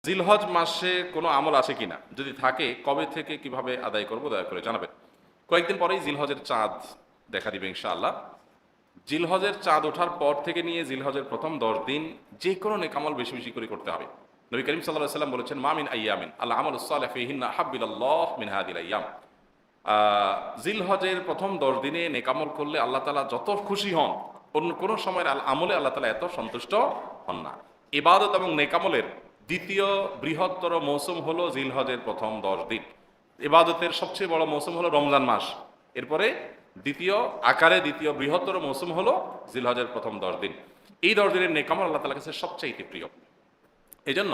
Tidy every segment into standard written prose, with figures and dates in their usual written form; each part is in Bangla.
জিলহজ মাসে কোনো আমল আছে কিনা, যদি থাকে কবে থেকে কিভাবে আদায় করব দয়া করে জানাবেন। কয়েকদিন পরেই জিলহজের চাঁদ দেখা দিবে ইনশাআল্লাহ। জিলহজের চাঁদ ওঠার পর থেকে নিয়ে জিলহজের প্রথম 10 দিন যে কোনো নেকামল বেশি বেশি করে করতে হবে। নবী করিম সাল্লাল্লাহু আলাইহি সাল্লাম বলেছেন, মা মিন আইয়ামিন আল আমালুস সালিহু ফীহিন্না আহাব্বু ইলাল্লাহ মিন হাদিল আইয়াম। জিলহজের প্রথম 10 দিনে নেকামল করলে আল্লাহ তাআলা যত খুশি হন, অন্য কোনো সময়ের আমলে আল্লাহ তাআলা এত সন্তুষ্ট হন না। ইবাদত এবং নেকামলের দ্বিতীয় বৃহত্তর মৌসুম হলো জিলহজের প্রথম 10 দিন। ইবাদতের সবচেয়ে বড় মৌসুম হলো রমজান মাস, এরপরে দ্বিতীয় বৃহত্তর মৌসুম হলো জিলহজের প্রথম 10 দিন। এই 10 দিনের নেকামল আল্লাহ তাআলার কাছে সবচাইতে প্রিয়। এই জন্য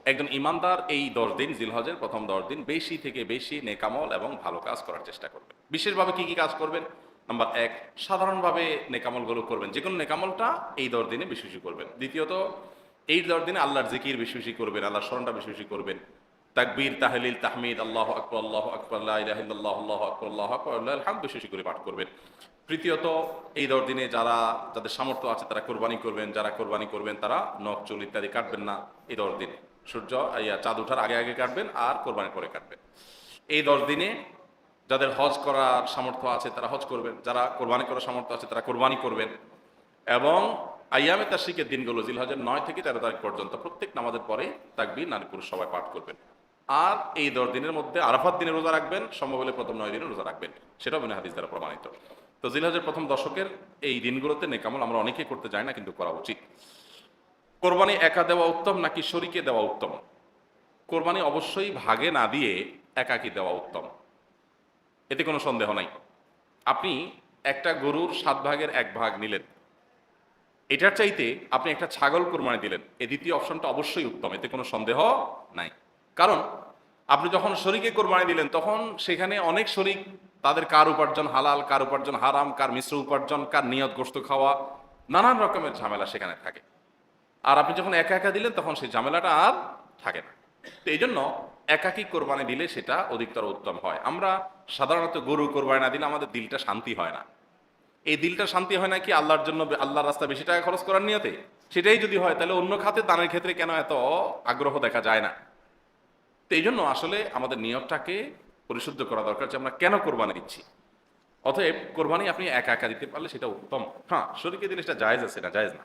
একজন ইমানদার এই 10 দিন, জিলহজের প্রথম 10 দিন বেশি থেকে বেশি নেকামল এবং ভালো কাজ করার চেষ্টা করবেন। বিশেষভাবে কি কি কাজ করবেন? নাম্বার 1, সাধারণভাবে নেকামলগুলো করবেন, যে কোনো নেকামলটা এই 10 দিনে বেশি বেশি করবেন। দ্বিতীয়ত, এই 10 দিনে আল্লাহর জিকির বেশি বেশি করবেন, আল্লাহর স্মরণটা বেশি বেশি করবেন। তাকবীর, তাহলিল, তাহমিদ, আল্লাহু আকবার, আল্লাহু আকবার, লা ইলাহা ইল্লাল্লাহ, আল্লাহু আকবার, আল্লাহু আকবার, লিল্লাহিল হামদ বেশি বেশি করে পাঠ করবেন। তৃতীয়ত, এই 10 দিনে যাদের সামর্থ্য আছে তারা কোরবানি করবেন, যারা কোরবানি করবেন তারা নখ চুল ইত্যাদি কাটবেন না এই 10 দিন। চাঁদ ওঠার আগে আগে কাটবেন আর কোরবানির পরে কাটবেন। এই 10 দিনে যাদের হজ করার সামর্থ্য আছে তারা হজ করবেন, যারা কোরবানি করার সামর্থ্য আছে তারা কোরবানি করবেন। এবং আইয়ামে তাশরিকের দিনগুলো জিলহজের 9 থেকে 13 তারিখ পর্যন্ত প্রত্যেক নামাজের পরে তাকবীর নারী পুরুষ সবাই পাঠ করবেন। আর এই 10 দিনের মধ্যে আরাফাত দিনে রোজা রাখবেন, সম্ভব হলে প্রথম 9 দিনে রোজা রাখবেন, সেটাও বিনা হাদিস দ্বারা প্রমাণিত। তো জিলহজের প্রথম দশকের এই দিনগুলোতে নেকামল আমরা অনেকেই করতে যাই না, কিন্তু করা উচিত। কোরবানি একা দেওয়া উত্তম নাকি শরীকে দেওয়া উত্তম? কোরবানি অবশ্যই ভাগে না দিয়ে একাকি দেওয়া উত্তম, এতে কোনো সন্দেহ নাই। আপনি একটা গরুর 7 ভাগের 1 ভাগ নিলেন, এটার চাইতে আপনি একটা ছাগল কোরবানি দিলেন, এই দ্বিতীয় অপশনটা অবশ্যই উত্তম, এতে কোনো সন্দেহ নাই। কারণ আপনি যখন শরীকে কোরবানি দিলেন তখন সেখানে অনেক শরীক, তাদের কার উপার্জন হালাল, কার উপার্জন হারাম, কার মিশ্র উপার্জন, কার নিয়ত গোশত খাওয়া, নানান রকমের ঝামেলা সেখানে থাকে। আর আপনি যখন একা একা দিলেন তখন সেই ঝামেলাটা আর থাকে না। তো এই জন্য একাকি কোরবানি দিলে সেটা অধিকতর উত্তম হয়। আমরা সাধারণত গরু কোরবানি না দিলে আমাদের দিলটা শান্তি হয় না। এই দিলটা শান্তি হয় না কি আল্লাহর জন্য, আল্লাহর রাস্তায় বেশি টাকা খরচ করার নিয়তে? সেটাই যদি হয় তাহলে অন্য খাতে দানের ক্ষেত্রে কেন এত আগ্রহ দেখা যায় না? তো এই জন্য আসলে আমাদের নিয়তটাকে পরিশুদ্ধ করা দরকার যে আমরা কেন কোরবানি দিচ্ছি। অতএব কোরবানি আপনি একা একা দিতে পারলে সেটা উত্তম। হ্যাঁ, শরীকে দিলে সেটা জায়েজ আছে, না জায়েজ না।